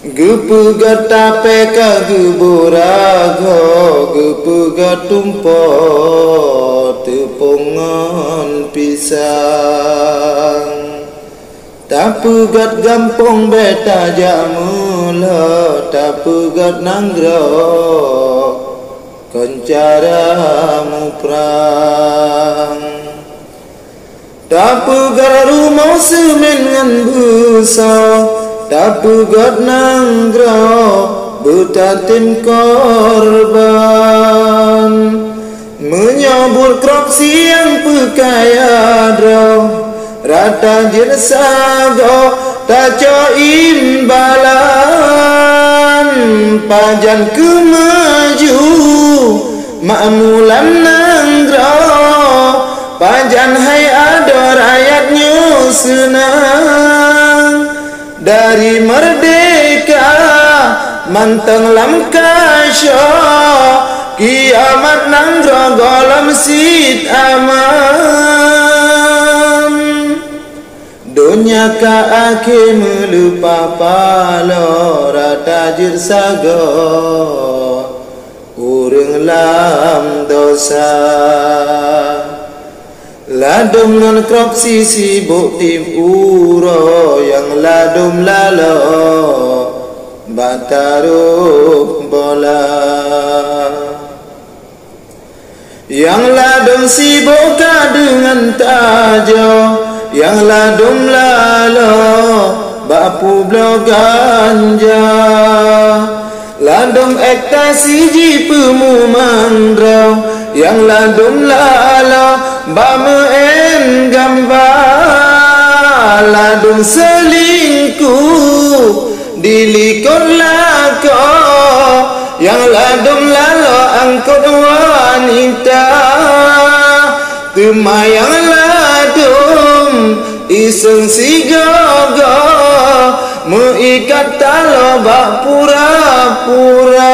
Gepegat tape kaguburago, gepegat tumpot tepongan pisang. Tapegat gampong beta jamula, tapegat nanggro kencara muprang. Tapegat rumah semen ngan busa, tapegat nanggro betatin korban. Menyabur krop siang pekayadro, rata jirsago taco imbalan. Pajan kemaju makmulan nanggro, pajan hai ada rakyatnya senang. Dari merdeka manteng lam kasyo, kiamat nanggro golam sit aman. Dunia ka ake melupa palo, rata jirsago urang lam dosa. Ladum non krop sisi bukti uro, yang ladum lalo bataruh bola. Yang ladum sibuk dengan tajo, yang ladum lalo bapu blok ganja. Ladum ekstasi jipu mandro, yang ladum lalo bamen gambar. Ladum selingkuh dilikon lako, yang ladum lalo angkut wanita. Temayang ladum iseng si gogo, mengikat talo bak pura-pura.